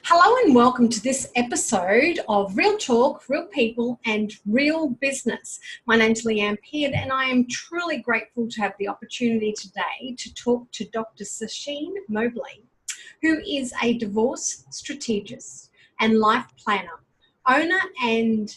Hello and welcome to this episode of Real Talk, Real People and Real Business. My name's Leanne Peard and I am truly grateful to have the opportunity today to talk to Dr Sacheen Mobly, who is a divorce strategist and life planner, owner and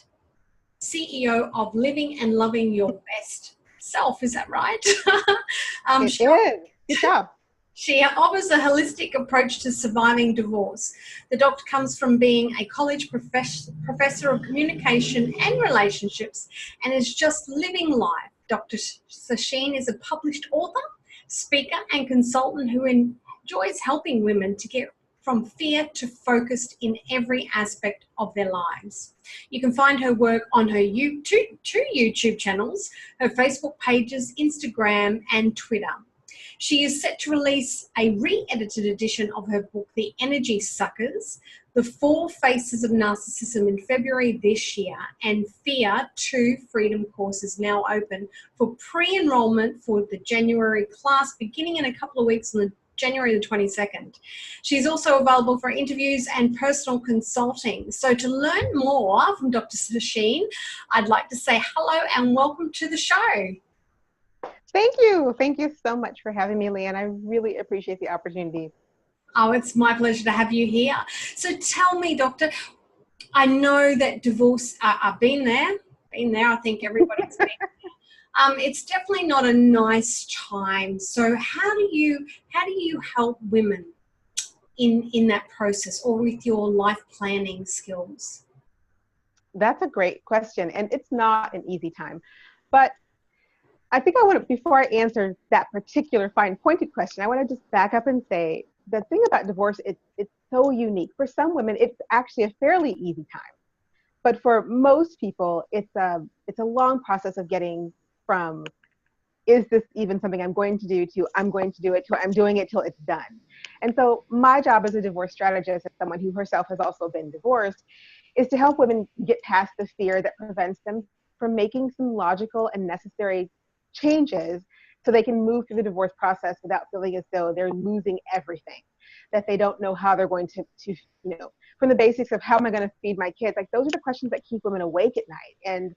CEO of Living and Loving Your Best Self. Is that right? It is. Good job. She offers a holistic approach to surviving divorce. The doctor comes from being a college professor of communication and relationships and is just living life. Dr. Sacheen is a published author, speaker, and consultant who enjoys helping women to get from fear to focused in every aspect of their lives. You can find her work on her two YouTube channels, her Facebook pages, Instagram, and Twitter. She is set to release a re-edited edition of her book, The Energy Suckers, The Four Faces of Narcissism in February this year, and Fear 2 Freedom course is now open for pre-enrollment for the January class beginning in a couple of weeks on January the 22nd. She's also available for interviews and personal consulting. So to learn more from Dr. Sacheen, I'd like to say hello and welcome to the show. Thank you. Thank you so much for having me, Leanne. I really appreciate the opportunity. Oh, it's my pleasure to have you here. So tell me, Doctor, I know that divorce, I've been there. I think everybody's been there. It's definitely not a nice time. So how do you help women in that process or with your life planning skills? That's a great question. And it's not an easy time. But I think I want to, before I answer that particular fine pointed question, I want to just back up and say the thing about divorce, it's so unique. For some women, it's actually a fairly easy time. But for most people, it's a long process of getting from, is this even something I'm going to do, to I'm going to do it, to I'm doing it till it's done. And so my job as a divorce strategist, as someone who herself has also been divorced, is to help women get past the fear that prevents them from making some logical and necessary changes so they can move through the divorce process without feeling as though they're losing everything, that they don't know how they're going to from the basics of how am I going to feed my kids. Like, those are the questions that keep women awake at night. And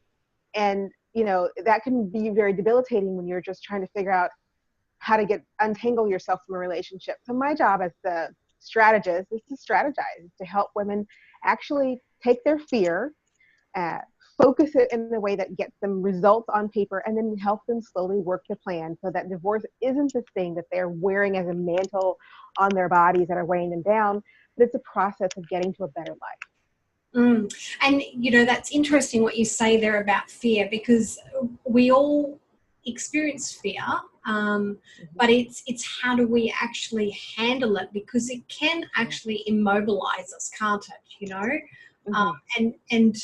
that can be very debilitating when you're just trying to figure out how to untangle yourself from a relationship. So my job as the strategist is to strategize, to help women actually take their fear, focus it in a way that gets them results on paper, and then help them slowly work the plan so that divorce isn't this thing that they're wearing as a mantle on their bodies that are weighing them down, but it's a process of getting to a better life. And, that's interesting what you say there about fear, because we all experience fear, but it's how do we actually handle it, because it can actually immobilize us, can't it, and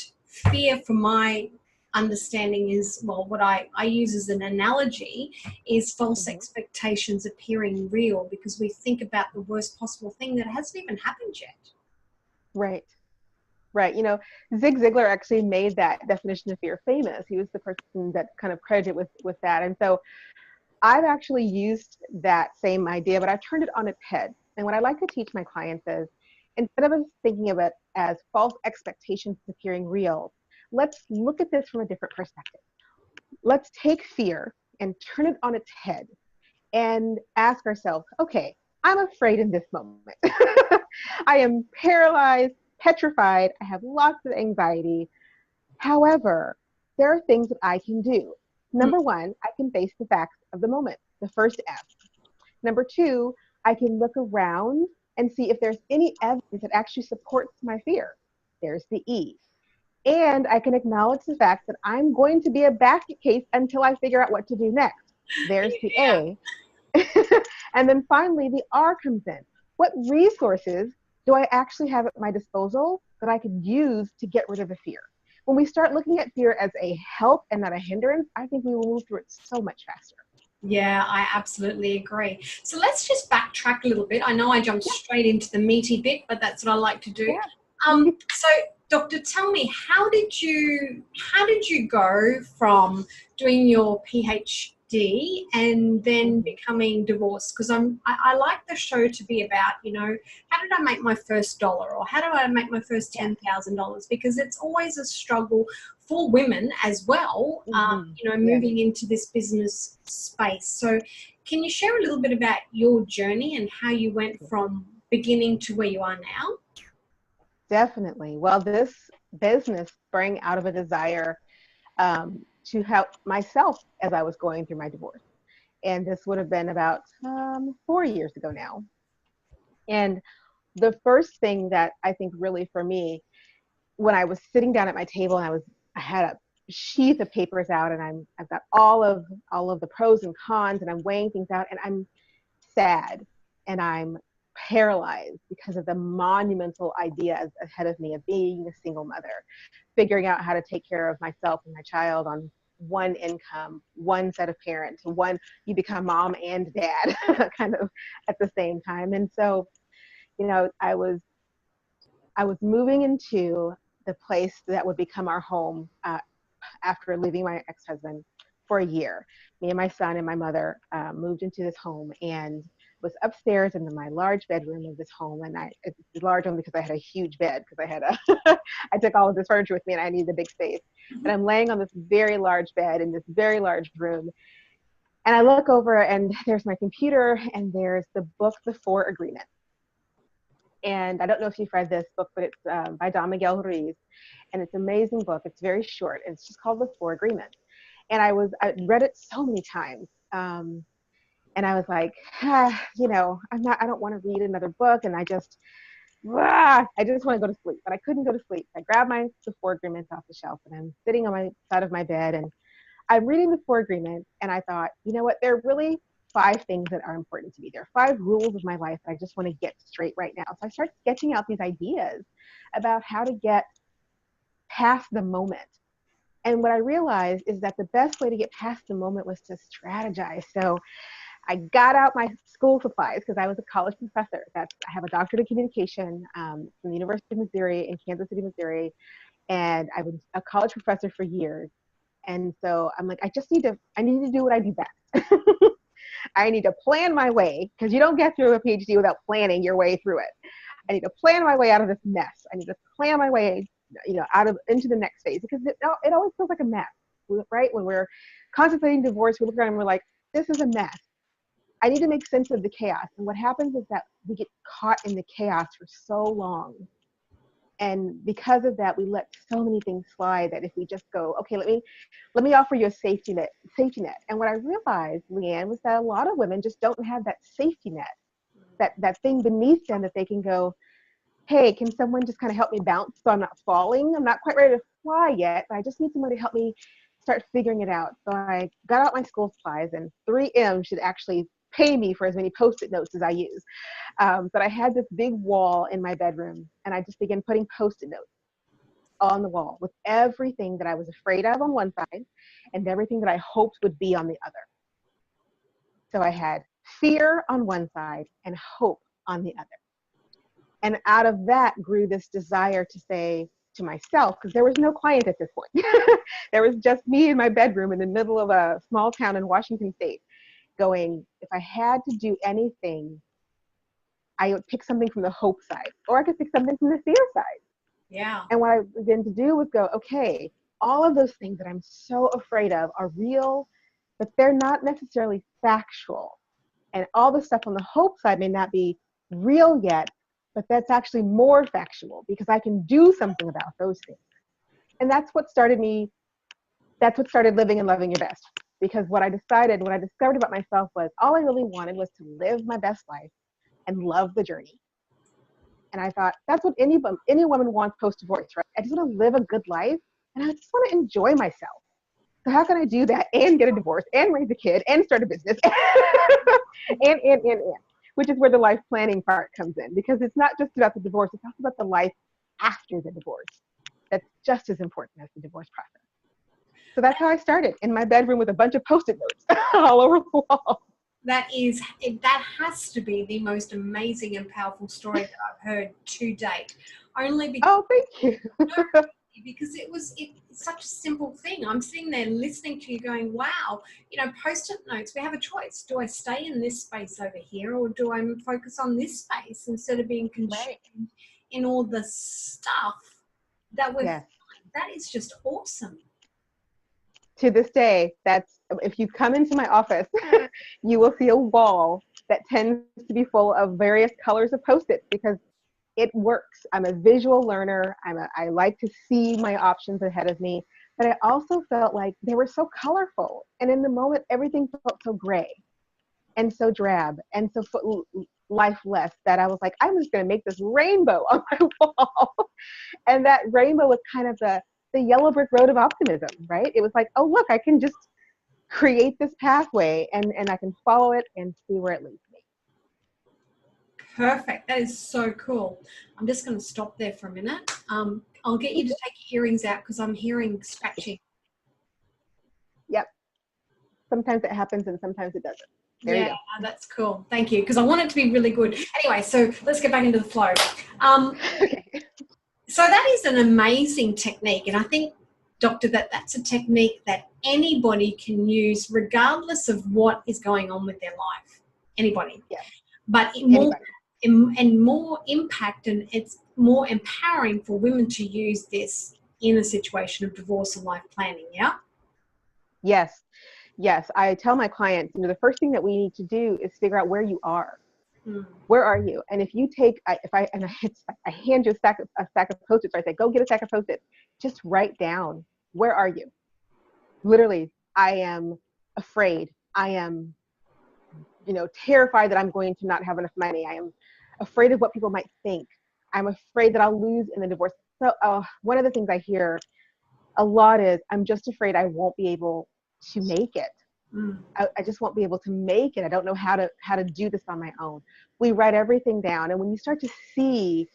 fear, from my understanding, is, well, what I use as an analogy is false expectations appearing real, because we think about the worst possible thing that hasn't even happened yet. Right. Zig Ziglar actually made that definition of fear famous. He was the person that kind of credited with that. And so I've actually used that same idea, but I've turned it on its head. And what I like to teach my clients is, instead of us thinking of it as false expectations appearing real, let's look at this from a different perspective. Let's take fear and turn it on its head and ask ourselves, okay, I'm afraid in this moment. I am paralyzed, petrified. I have lots of anxiety. However, there are things that I can do. Number one, I can face the facts of the moment, the first F. Number two, I can look around and see if there's any evidence that actually supports my fear. There's the E. And I can acknowledge the fact that I'm going to be a basket case until I figure out what to do next. There's the A. And then finally, the R comes in. What resources do I actually have at my disposal that I could use to get rid of the fear? When we start looking at fear as a help and not a hindrance, I think we will move through it so much faster. Yeah, I absolutely agree. So let's just backtrack a little bit. I know I jumped straight into the meaty bit, but that's what I like to do. Yeah. So, Doctor, tell me, how did you go from doing your PhD D and then becoming divorced? Because I like the show to be about, you know, how did I make my first dollar, or how do I make my first $10,000? Because it's always a struggle for women as well, you know, moving into this business space. So can you share a little bit about your journey and how you went from beginning to where you are now? Definitely. Well, this business sprang out of a desire to help myself as I was going through my divorce. And this would have been about 4 years ago now. And the first thing that I think really for me, when I was sitting down at my table and I had a sheath of papers out, and I've got all of the pros and cons, and I'm weighing things out, and I'm sad and I'm paralyzed because of the monumental ideas ahead of me of being a single mother, figuring out how to take care of myself and my child on one income, one set of parents, you become mom and dad kind of at the same time. And so, you know, I was moving into the place that would become our home after leaving my ex-husband for a year. Me and my son and my mother moved into this home, and was upstairs in my large bedroom of this home. And it's a large one because I had a huge bed, because I took all of this furniture with me and I needed a big space. And I'm laying on this very large bed in this very large room. And I look over, and there's my computer, and there's the book, The Four Agreements. And I don't know if you've read this book, but it's by Don Miguel Ruiz. And it's an amazing book. It's very short. It's just called The Four Agreements. And I read it so many times. And I was like, you know, I don't want to read another book. And I just want to go to sleep, but I couldn't go to sleep. I grabbed the Four Agreements off the shelf, and I'm sitting on my side of my bed, and I'm reading the Four Agreements. And I thought, you know what, there are really 5 things that are important to me. There are 5 rules of my life that I just want to get straight right now. So I started sketching out these ideas about how to get past the moment. And what I realized is that the best way to get past the moment was to strategize. So I got out my school supplies, because I was a college professor. I have a doctorate in communication from the University of Missouri in Kansas City, Missouri. And I was a college professor for years. And so I'm like, I need to do what I do best. I need to plan my way, because you don't get through a PhD without planning your way through it. I need to plan my way out of this mess. I need to plan my way, you know, into the next phase, because it always feels like a mess, right? When we're contemplating divorce, we look around and we're like, this is a mess. I need to make sense of the chaos. And what happens is that we get caught in the chaos for so long. And because of that, we let so many things slide, that if we just go, okay, let me offer you a safety net. And what I realized, Leanne, was that a lot of women just don't have that safety net, that thing beneath them that they can go, hey, can someone just kind of help me bounce so I'm not falling? I'm not quite ready to fly yet, but I just need someone to help me start figuring it out. So I got out my school supplies, and 3M should actually pay me for as many Post-it notes as I use. But I had this big wall in my bedroom, and I just began putting Post-it notes on the wall with everything that I was afraid of on one side and everything that I hoped would be on the other. So I had fear on one side and hope on the other. And out of that grew this desire to say to myself, because there was no client at this point. There was just me in my bedroom in the middle of a small town in Washington State, going, if I had to do anything, I would pick something from the hope side, or I could pick something from the fear side. Yeah. And what I began to do was go, okay, all of those things that I'm so afraid of are real, but they're not necessarily factual. And all the stuff on the hope side may not be real yet, but that's actually more factual, because I can do something about those things. And that's what started living and loving your best. Because what I discovered about myself was, all I really wanted was to live my best life and love the journey. And I thought, that's what any woman wants post-divorce, right? I just want to live a good life, and I just want to enjoy myself. So how can I do that and get a divorce and raise a kid and start a business and, which is where the life planning part comes in, because it's not just about the divorce, it's also about the life after the divorce. That's just as important as the divorce process. So that's how I started, in my bedroom with a bunch of Post-it notes all over the wall. That has to be the most amazing and powerful story that I've heard to date. Only because thank you. because it's such a simple thing. I'm sitting there listening to you going, wow, post-it notes, we have a choice. Do I stay in this space over here, or do I focus on this space instead of being consumed in all the stuff that we're Yes. That is just awesome. To this day, if you come into my office, you will see a wall that tends to be full of various colors of Post-its because it works. I'm a visual learner. I like to see my options ahead of me, but I also felt like they were so colorful. And in the moment, everything felt so gray and so drab and so lifeless that I was like, I'm just going to make this rainbow on my wall. And that rainbow was kind of the yellow brick road of optimism, right? It was like, oh, look, I can just create this pathway and I can follow it and see where it leads me. Perfect. That is so cool. I'm just going to stop there for a minute. I'll get you to take your earrings out because I'm hearing scratching. Yep. Sometimes it happens and sometimes it doesn't. There you go. That's cool. Thank you. Because I want it to be really good. Anyway, so let's get back into the flow. Okay. So that is an amazing technique. And I think, Doctor, that's a technique that anybody can use regardless of what is going on with their life. Anybody. Yeah. But more impact, and it's more empowering for women to use this in a situation of divorce and life planning. Yeah. Yes. I tell my clients, the first thing that we need to do is figure out where you are. Where are you? And if you take, I hand you a stack of Post-its, I say, go get a stack of Post-its. Just write down, where are you? Literally, I am afraid. I am, terrified that I'm going to not have enough money. I am afraid of what people might think. I'm afraid that I'll lose in the divorce. So one of the things I hear a lot is, I'm just afraid I won't be able to make it. I just won't be able to make it. I don't know how to do this on my own. We write everything down. And when you start to see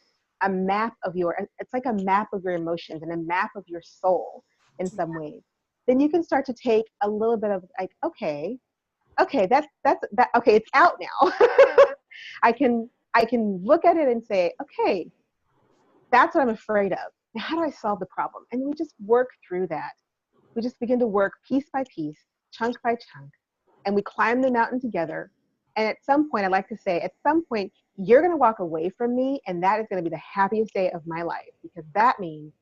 a map of it's like a map of your emotions and a map of your soul in some ways, then you can start to take a little bit of like, okay, that's okay, it's out now. I can look at it and say, okay, that's what I'm afraid of. Now, how do I solve the problem? And we just work through that. We just begin to work piece by piece, chunk by chunk, and we climb the mountain together. And at some point, I like to say, at some point, you're going to walk away from me, and that is going to be the happiest day of my life, because that means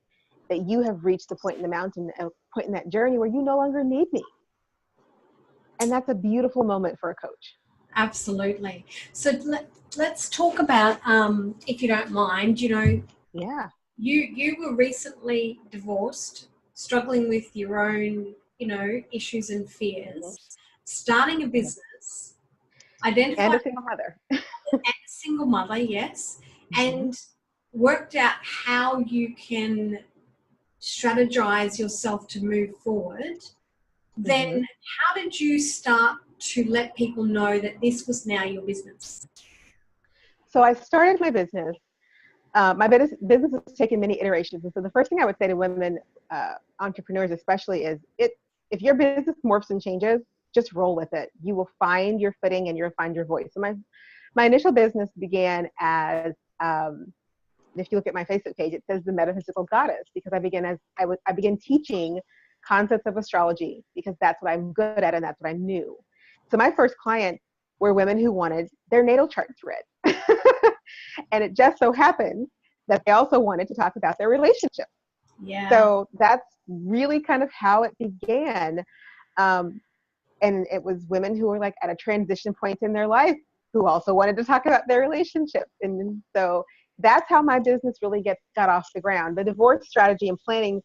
that you have reached the point in the mountain, a point in that journey where you no longer need me. And that's a beautiful moment for a coach. Absolutely. So let's talk about, if you don't mind, Yeah. You were recently divorced, struggling with your own, issues and fears, starting a business, and a single mother. And a single mother, yes, and worked out how you can strategize yourself to move forward. Then how did you start to let people know that this was now your business? So I started my business. My business has taken many iterations. And so the first thing I would say to women, entrepreneurs especially, is if your business morphs and changes, just roll with it. You will find your footing and you'll find your voice. So my initial business began as, if you look at my Facebook page, it says the Metaphysical Goddess, because I began teaching concepts of astrology because that's what I'm good at and that's what I knew. So my first clients were women who wanted their natal charts read. And it just so happened that they also wanted to talk about their relationship. Yeah. So that's really kind of how it began. And it was women who were like at a transition point in their life who also wanted to talk about their relationship. And so that's how my business really got off the ground. The divorce strategy and planning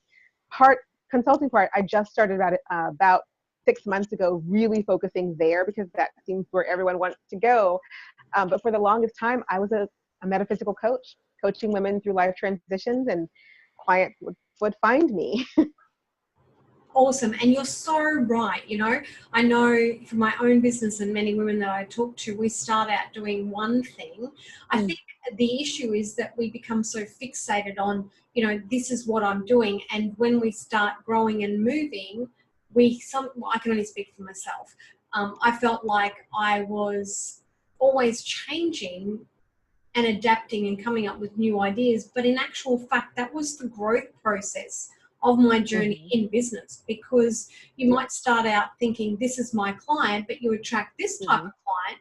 consulting part, I just started about 6 months ago, really focusing there because that seems where everyone wants to go. But for the longest time, I was a metaphysical coach, coaching women through life transitions, and clients would find me. Awesome. And you're so right. I know from my own business and many women that I talk to, we start out doing one thing. I think the issue is that we become so fixated on, this is what I'm doing. And when we start growing and moving, I can only speak for myself. I felt like I was always changing and adapting and coming up with new ideas. But in actual fact, that was the growth process of my journey in business, because you might start out thinking this is my client, but you attract this type of client.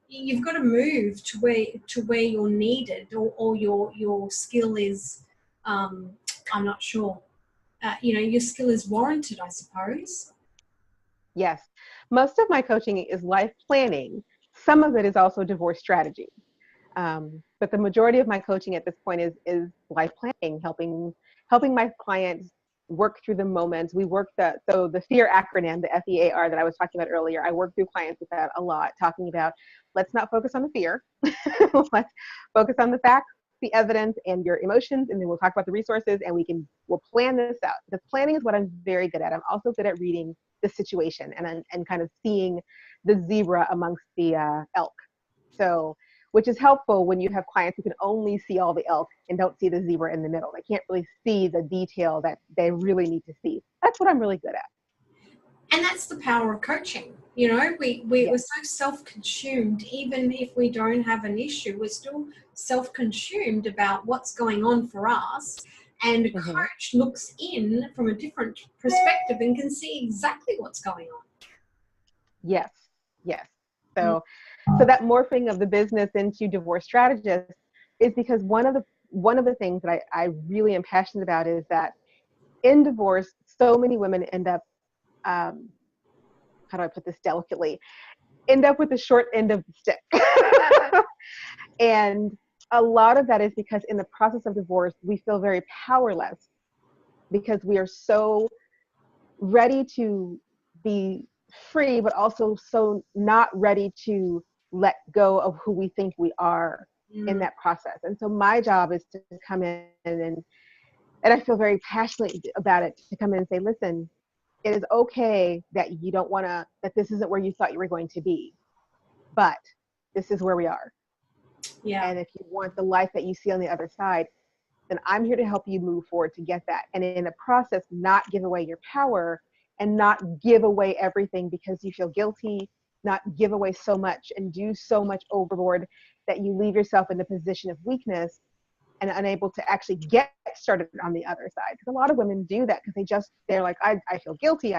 You've got to move to where you're needed, or your skill is, I'm not sure, your skill is warranted, I suppose. Yes. Most of my coaching is life planning. Some of it is also divorce strategy. But the majority of my coaching at this point is life planning, helping my clients work through the moments. We work the FEAR acronym, the FEAR that I was talking about earlier. I work through clients with that a lot, talking about, let's not focus on the fear. Let's focus on the facts, the evidence, and your emotions, and then we'll talk about the resources, and we'll plan this out. Because planning is what I'm very good at. I'm also good at reading the situation and kind of seeing the zebra amongst the elk. So, which is helpful when you have clients who can only see all the elk and don't see the zebra in the middle. They can't really see the detail that they really need to see. That's what I'm really good at. And that's the power of coaching. We're so self-consumed. Even if we don't have an issue, we're still self-consumed about what's going on for us. And a coach looks in from a different perspective and can see exactly what's going on. Yes. So that morphing of the business into divorce strategist is because one of the things that I really am passionate about is that in divorce, so many women end up, how do I put this delicately, end up with the short end of the stick. And a lot of that is because in the process of divorce, we feel very powerless because we are so ready to be free, but also so not ready to let go of who we think we are in that process. And so my job is to come in and I feel very passionate about it, to come in and say, listen, it is okay that you don't want to, that this isn't where you thought you were going to be, but this is where we are. Yeah. And if you want the life that you see on the other side, then I'm here to help you move forward to get that. And in the process, not give away your power and not give away everything because you feel guilty, not give away so much and do so much overboard that you leave yourself in a position of weakness and unable to actually get started on the other side. Because a lot of women do that because they're like, I feel guilty.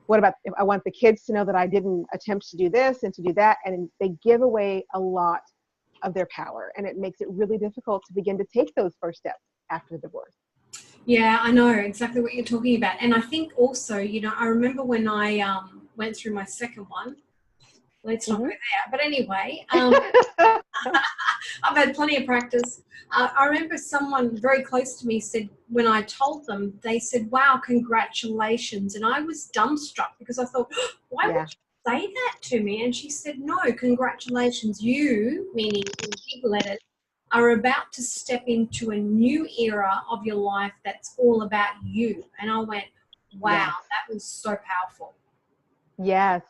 What about if I want the kids to know that I didn't attempt to do this and to do that? And they give away a lot of their power, and it makes it really difficult to begin to take those first steps after the divorce. Yeah, I know exactly what you're talking about. And I think also, I remember when I went through my second one. Let's not go there. But anyway, I've had plenty of practice. I remember someone very close to me said, when I told them, they said, wow, congratulations. And I was dumbstruck because I thought, why would you say that to me? And she said, no, congratulations. You, meaning in big letters, are about to step into a new era of your life that's all about you. And I went, wow, that was so powerful. Yes.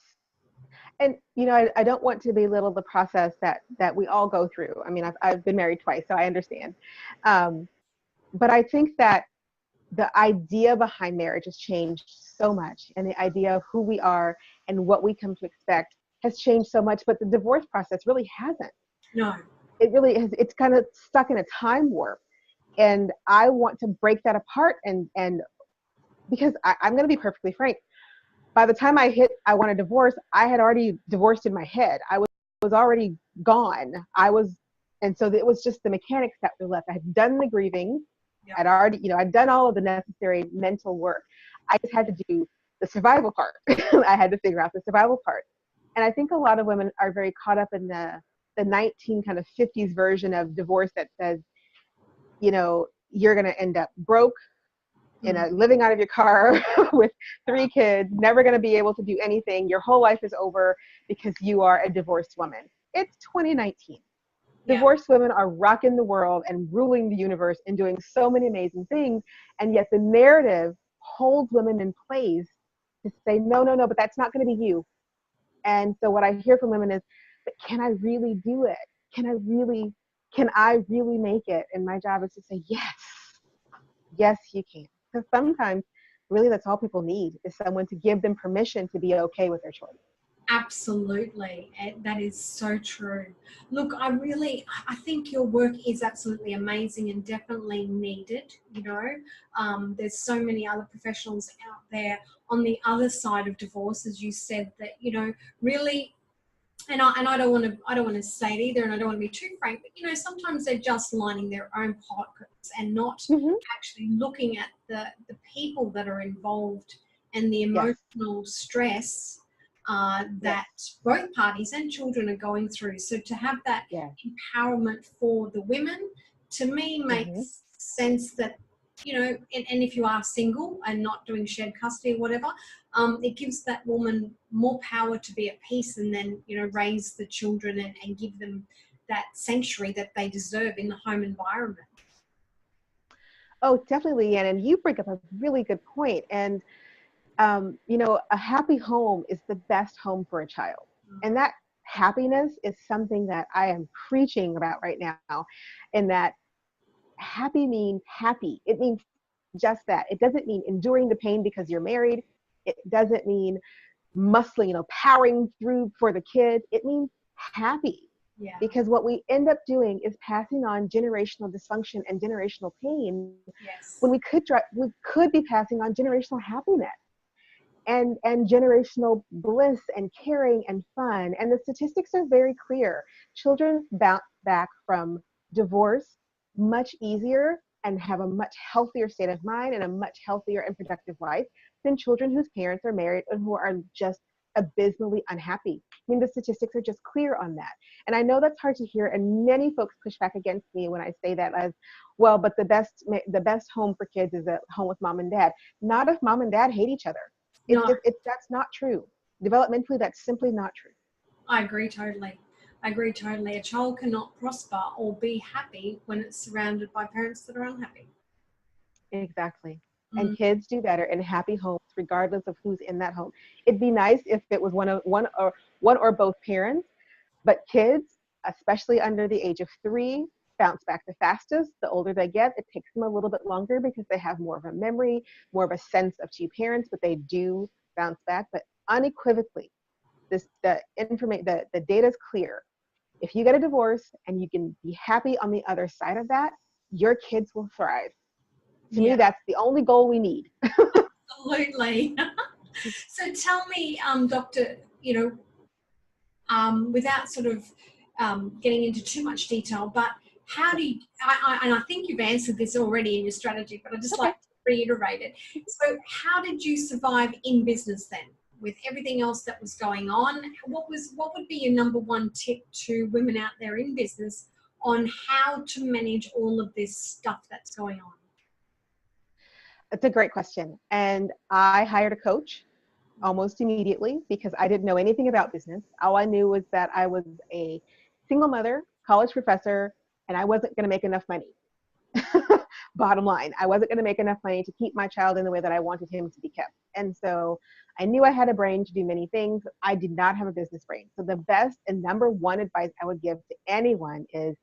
And, I don't want to belittle the process that we all go through. I mean, I've been married twice, so I understand. But I think that the idea behind marriage has changed so much, and the idea of who we are and what we come to expect has changed so much, but the divorce process really hasn't. No. It really is. It's kind of stuck in a time warp. And I want to break that apart and because I'm going to be perfectly frank. By the time I want a divorce, I had already divorced in my head. I was already gone. And so it was just the mechanics that were left. I had done the grieving. Yeah. I'd done all of the necessary mental work. I just had to do the survival part. I had to figure out the survival part. And I think a lot of women are very caught up in the 1950s version of divorce that says, you're going to end up broke, living out of your car with 3 kids, never going to be able to do anything. Your whole life is over because you are a divorced woman. It's 2019. Yeah. Divorced women are rocking the world and ruling the universe and doing so many amazing things. And yet the narrative holds women in place to say, no, but that's not going to be you. And so what I hear from women is, but can I really do it? Can I really make it? And my job is to say, yes, you can. Because sometimes really that's all people need is someone to give them permission to be okay with their choice. Absolutely. That is so true. Look, I think your work is absolutely amazing and definitely needed. There's so many other professionals out there on the other side of divorce, as you said, that, really, and I don't want to say it either, and I don't want to be too frank, but sometimes they're just lining their own pockets and not Hmm. actually looking at the people that are involved and the Yes, emotional stress yes, that both parties and children are going through. So to have that yes. empowerment for the women, to me, Hmm. makes sense that, and if you are single and not doing shared custody or whatever, it gives that woman more power to be at peace and then, raise the children and give them that sanctuary that they deserve in the home environment. Oh, definitely, Leanne. And you bring up a really good point. And a happy home is the best home for a child. And that happiness is something that I am preaching about right now. And that happy means happy. It means just that. It doesn't mean enduring the pain because you're married. It doesn't mean muscling, powering through for the kids. It means happy. Yeah. Because what we end up doing is passing on generational dysfunction and generational pain Yes. when we could be passing on generational happiness and generational bliss and caring and fun. And the statistics are very clear. Children bounce back from divorce much easier and have a much healthier state of mind and a much healthier and productive life than children whose parents are married and who are just abysmally unhappy. I mean, the statistics are just clear on that. And I know that's hard to hear, and many folks push back against me when I say that as well, but the best home for kids is a home with mom and dad. Not if mom and dad hate each other. No, That's not true. Developmentally, that's simply not true. I agree totally. I agree totally. A child cannot prosper or be happy when it's surrounded by parents that are unhappy. Exactly. And Mm, kids do better in happy homes, regardless of who's in that home. It'd be nice if it was one or both parents, but kids, especially under the age of 3, bounce back the fastest. The older they get, it takes them a little bit longer because they have more of a memory, more of a sense of two parents, but they do bounce back. But unequivocally, the data is clear. If you get a divorce and you can be happy on the other side of that, your kids will thrive. To me, yeah, that's the only goal we need. absolutely. So tell me, Doctor, without sort of getting into too much detail, but how do you, and I think you've answered this already in your strategy, but I'd just Okay. like to reiterate it. So how did you survive in business then? With everything else that was going on, what would be your number one tip to women out there in business on how to manage all of this stuff that's going on? That's a great question. And I hired a coach almost immediately because I didn't know anything about business. All I knew was that I was a single mother, college professor, and I wasn't going to make enough money. Bottom line, I wasn't going to make enough money to keep my child in the way that I wanted him to be kept. And so I knew I had a brain to do many things. I did not have a business brain. So the best and number one advice I would give to anyone is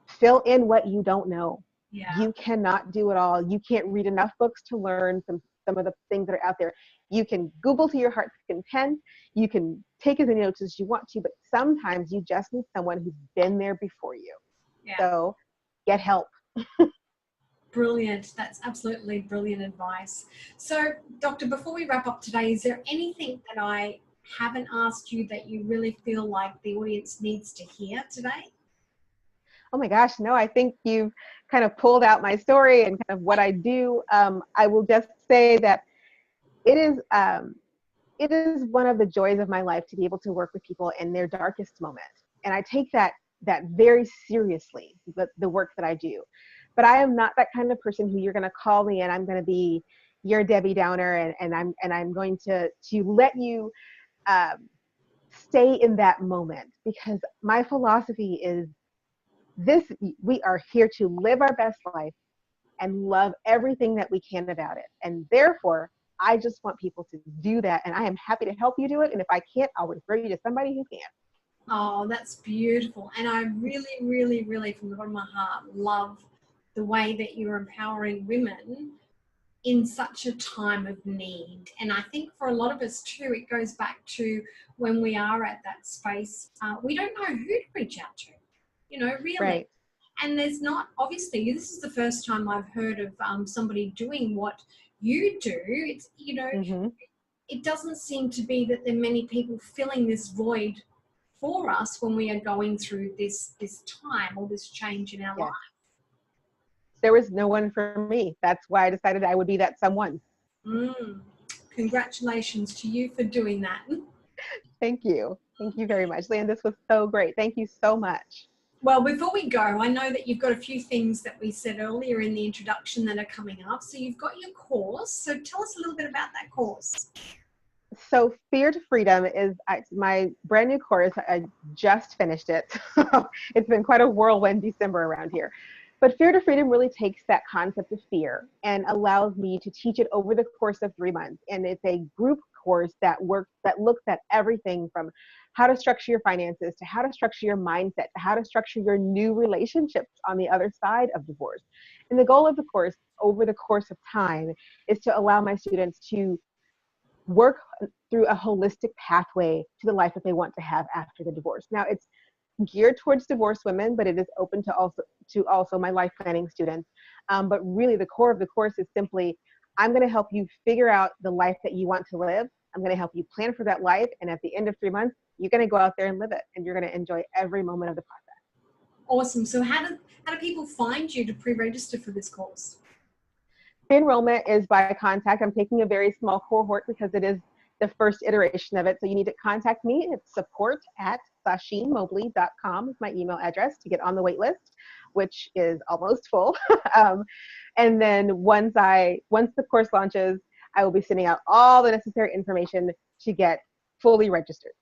fill in what you don't know. Yeah, You cannot do it all. You can't read enough books to learn some of the things that are out there. You can Google to your heart's content. You can take as many notes as you want to, but sometimes you just need someone who's been there before you. yeah. So get help. Brilliant. That's absolutely brilliant advice. So, Doctor, before we wrap up today, is there anything that I haven't asked you that you really feel like the audience needs to hear today? Oh my gosh, no, I think you've kind of pulled out my story and kind of what I do. I will just say that it is it is one of the joys of my life to be able to work with people in their darkest moment. And I take that very seriously, the work that I do. But I am not that kind of person who you're going to call me and I'm going to be your Debbie Downer and I'm going to let you um, stay in that moment because my philosophy is this: we are here to live our best life and love everything that we can about it. And therefore, I just want people to do that. And I am happy to help you do it. And if I can't, I'll refer you to somebody who can. Oh, that's beautiful. And I really, really, really, from the bottom of my heart, love the way that you're empowering women in such a time of need. And I think for a lot of us too, it goes back to when we are at that space, we don't know who to reach out to, really. Right. And there's not, obviously, this is the first time I've heard of somebody doing what you do. It's, Mm-hmm. it doesn't seem to be that there are many people filling this void for us when we are going through this time or this change in our Yes. life. There was no one for me. That's why I decided I would be that someone. Congratulations to you for doing that. Thank you. Thank you very much, Leanne. This was so great. Thank you so much. Well, before we go, I know that you've got a few things that we said earlier in the introduction that are coming up. So you've got your course. So tell us a little bit about that course. So Fear to Freedom is my brand new course. I just finished it. It's been quite a whirlwind December around here. But Fear to Freedom really takes that concept of fear and allows me to teach it over the course of 3 months. And it's a group course that looks at everything from how to structure your finances, to how to structure your mindset, to how to structure your new relationships on the other side of divorce. And the goal of the course over the course of time is to allow my students to work through a holistic pathway to the life that they want to have after the divorce. Now, it's geared towards divorced women, but it is open to also my life planning students. But really the core of the course is simply, I'm going to help you figure out the life that you want to live. I'm going to help you plan for that life. And at the end of 3 months, you're going to go out there and live it. And you're going to enjoy every moment of the process. Awesome. So how do people find you to pre-register for this course? The enrollment is by contact. I'm taking a very small cohort because it is the first iteration of it. So you need to contact me. It's support@SacheenMobly.com is my email address to get on the wait list, which is almost full. And then once the course launches, I will be sending out all the necessary information to get fully registered.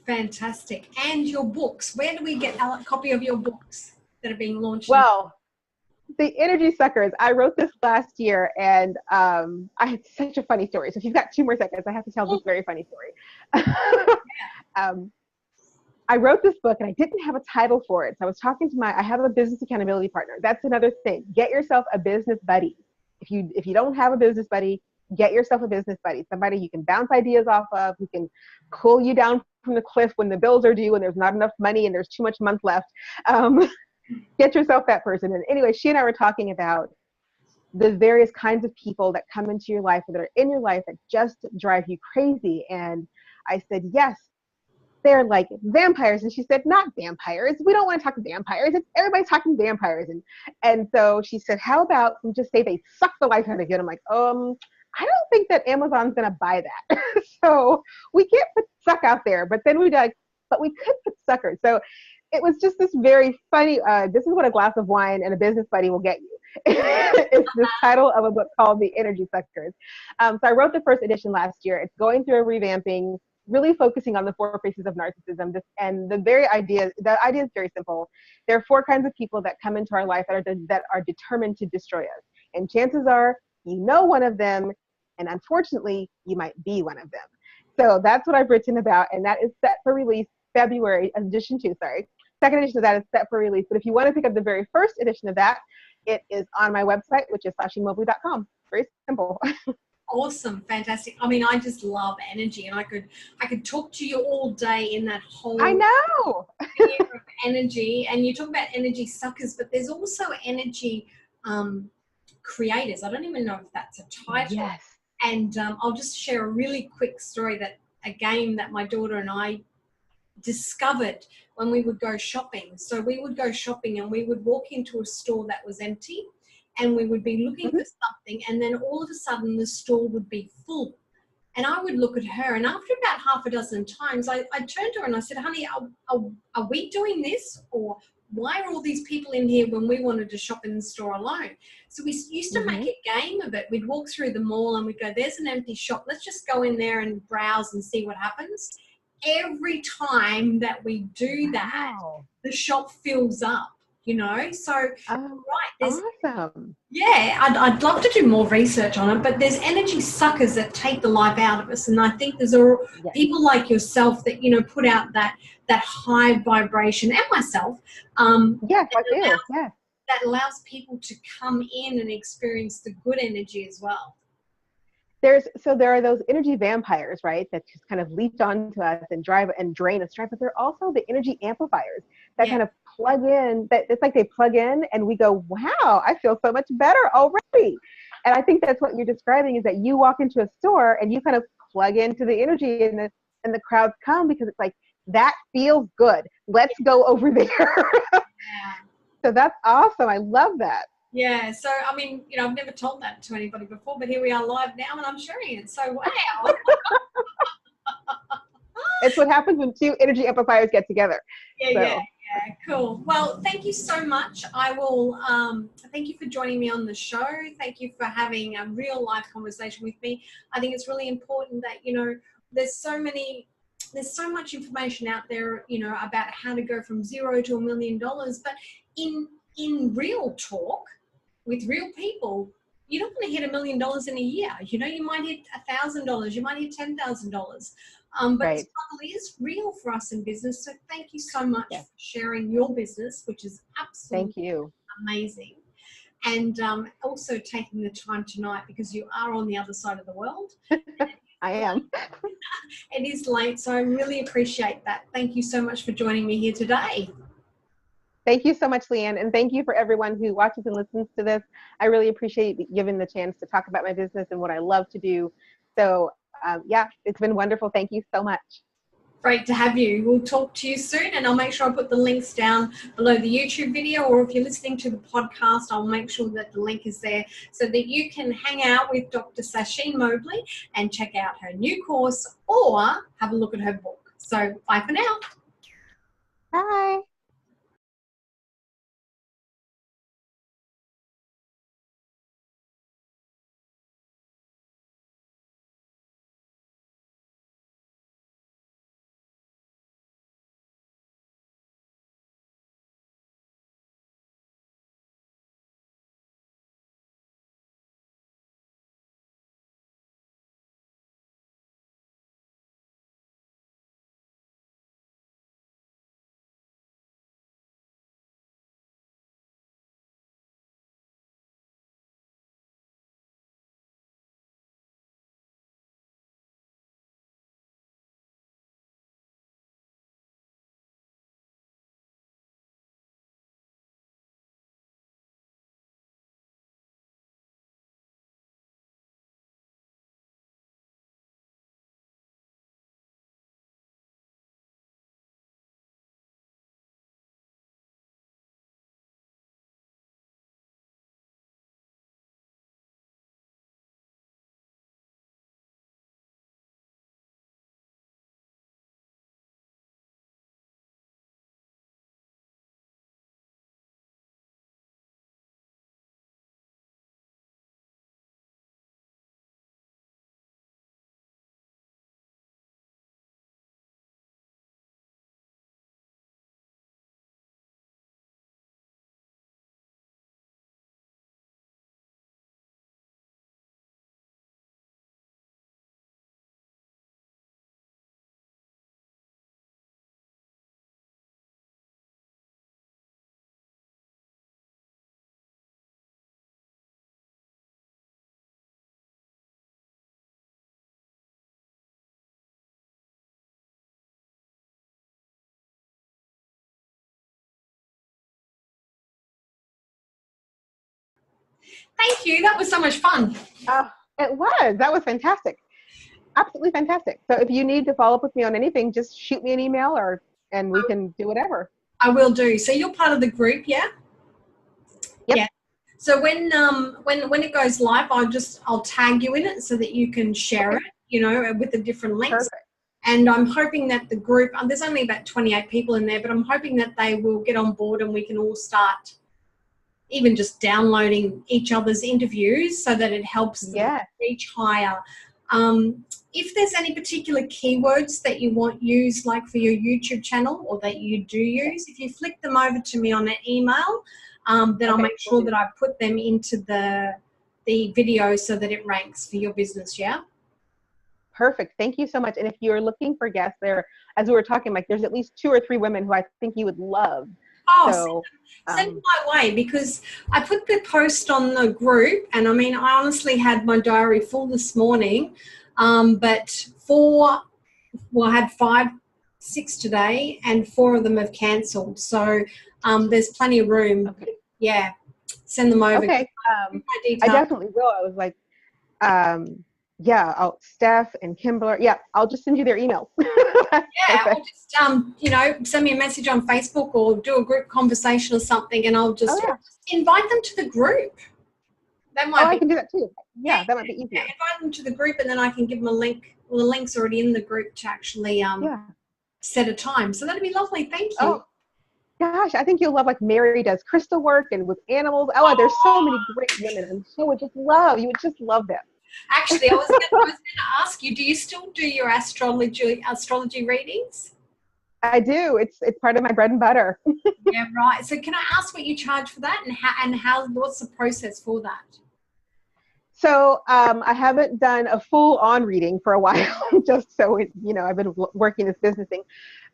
Fantastic. And your books, where do we get a copy of your books that are being launched? Well, The Energy Suckers, I wrote this last year, and I had such a funny story. So if you've got 2 more seconds, I have to tell this very funny story. I wrote this book, and I didn't have a title for it. So I was talking to I have a business accountability partner. That's another thing. Get yourself a business buddy. If you don't have a business buddy, get yourself a business buddy, somebody you can bounce ideas off of, who can pull you down from the cliff when the bills are due and there's not enough money and there's too much month left. Get yourself that person. And anyway, she and I were talking about the various kinds of people that come into your life or that are in your life that just drive you crazy. And I said, yes, they're like vampires. And she said, not vampires. We don't want to talk vampires. Everybody's talking vampires. And so she said, how about we just say they suck the life out of you? And I'm like, I don't think that Amazon's going to buy that. So we can't put suck out there, but then we could put suckers. So it was just this very funny, this is what a glass of wine and a business buddy will get you. It's the title of a book called The Energy Suckers. So I wrote the first edition last year. It's going through a revamping, really focusing on the 4 faces of narcissism. And the idea is very simple. There are 4 kinds of people that come into our life that are determined to destroy us. And chances are, you know one of them, and unfortunately, you might be one of them. So that's what I've written about, and that is set for release February, edition 2, sorry. Second edition of that is set for release. But if you want to pick up the very first edition of that, it is on my website, which is SacheenMobly.com. Very simple. Awesome. Fantastic. I mean, I just love energy, and I could talk to you all day in that whole I know sphere of energy. And you talk about energy suckers, but there's also energy creators. I don't even know if that's a title. Yes. And I'll just share a really quick story a game that my daughter and I discovered when we would go shopping. So we would go shopping and we would walk into a store that was empty, and we would be looking for something, and then all of a sudden the store would be full. And I would look at her, and after about half a dozen times, I turned to her and I said, honey, are we doing this? Or why are all these people in here when we wanted to shop in the store alone? So we used to make a game of it. We'd walk through the mall and we'd go, there's an empty shop. Let's just go in there and browse and see what happens. Every time that we do that, the shop fills up, So, there's, awesome. Yeah, I'd love to do more research on it, but there's energy suckers that take the life out of us. And I think there's people like yourself that, put out that high vibration, and myself. Yes, I do. Yes. that allows people to come in and experience the good energy as well. So there are those energy vampires, right, that just kind of leech onto us and drive and drain us dry, but there are also the energy amplifiers that kind of plug in, that it's like they plug in and we go, wow, I feel so much better already. And I think that's what you're describing, is that you walk into a store and you kind of plug into the energy, and the crowds come because it's like, that feels good. Let's go over there. So that's awesome. I love that. Yeah, so I mean, you know, I've never told that to anybody before, but here we are live now and I'm sharing it. So wow. It's what happens when two energy amplifiers get together. Yeah, cool. Well, thank you so much. I will thank you for joining me on the show. Thank you for having a real life conversation with me. I think it's really important that, you know, there's so much information out there, you know, about how to go from $0 to $1 million, but in real talk with real people, you're not going to hit $1 million in a year. You know, you might hit $1,000, you might hit $10,000. But the struggle is real for us in business. So thank you so much for sharing your business, which is absolutely amazing. And also taking the time tonight, because you are on the other side of the world. I am. It is late, so I really appreciate that. Thank you so much for joining me here today. Thank you so much, Leanne, and thank you for everyone who watches and listens to this. I really appreciate giving the chance to talk about my business and what I love to do. So yeah, it's been wonderful. Thank you so much. Great to have you. We'll talk to you soon, and I'll make sure I put the links down below the YouTube video, or if you're listening to the podcast, I'll make sure that the link is there so that you can hang out with Dr. Sacheen Mobly and check out her new course or have a look at her book. So bye for now. Bye. Thank you. That was so much fun. It was. That was fantastic. Absolutely fantastic. So if you need to follow up with me on anything, just shoot me an email and we can do whatever. I will do. So you're part of the group, yeah? Yep. Yeah. So when it goes live, I'll tag you in it so that you can share it, you know, with the different links. Perfect. And I'm hoping that the group, there's only about 28 people in there, but I'm hoping that they will get on board and we can all start even just downloading each other's interviews so that it helps them reach higher. If there's any particular keywords that you want used, like for your YouTube channel, or that you do use, if you flick them over to me on an email, then I'll make sure that I put them into the video so that it ranks for your business, yeah? Perfect. Thank you so much. And if you're looking for guests there, as we were talking, like there's at least 2 or 3 women who I think you would love. Oh, So, send it my way, because I put the post on the group, and I mean, I honestly had my diary full this morning, but I had 6 today, and 4 of them have cancelled. So there's plenty of room. okay. Yeah, send them over. Okay. My I details. definitely will. I was like, yeah, Steph and Kimber. Yeah, I'll just send you their emails. Yeah, or just send me a message on Facebook or do a group conversation or something, and I'll just, Oh, yeah. just invite them to the group. That might Oh, be. I can do that too. Yeah, Yeah, that might be yeah, easier. invite them to the group, and then I can give them a link. Well, the link's already in the group to actually Yeah. set a time. So that'd be lovely. Thank you. Oh, gosh, I think you'll love, like Mary does crystal work and with animals. Oh, there's so many great women. I'm sure you would just love them. Actually, I was going to ask you, do you still do your astrology readings? I do. It's part of my bread and butter. Yeah, right. So can I ask what you charge for that, and how what's the process for that? So I haven't done a full-on reading for a while, just so I've been working this business thing.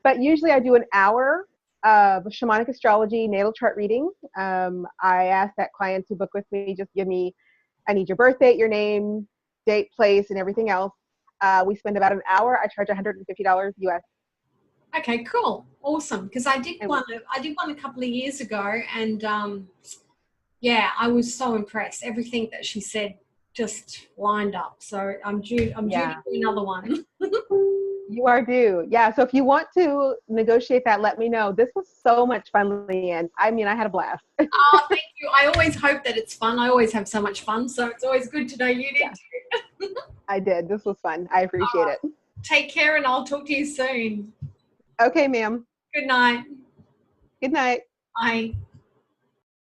But usually I do an hour of shamanic astrology natal chart reading. I ask that clients who book with me just give me, I need your birth date, your name, date, place, and everything else. We spend about an hour. I charge $150 US. Okay, cool, awesome. Because I did one a couple of years ago, and yeah, I was so impressed. Everything that she said just lined up. So I'm due to do another one. You are due. Yeah. So if you want to negotiate that, let me know. This was so much fun, Leanne. I mean, I had a blast. Oh, thank you. I always hope that it's fun. I always have so much fun. So it's always good to know you did too. I did. This was fun. I appreciate it. Take care, and I'll talk to you soon. Okay, ma'am. Good night. Good night. Bye.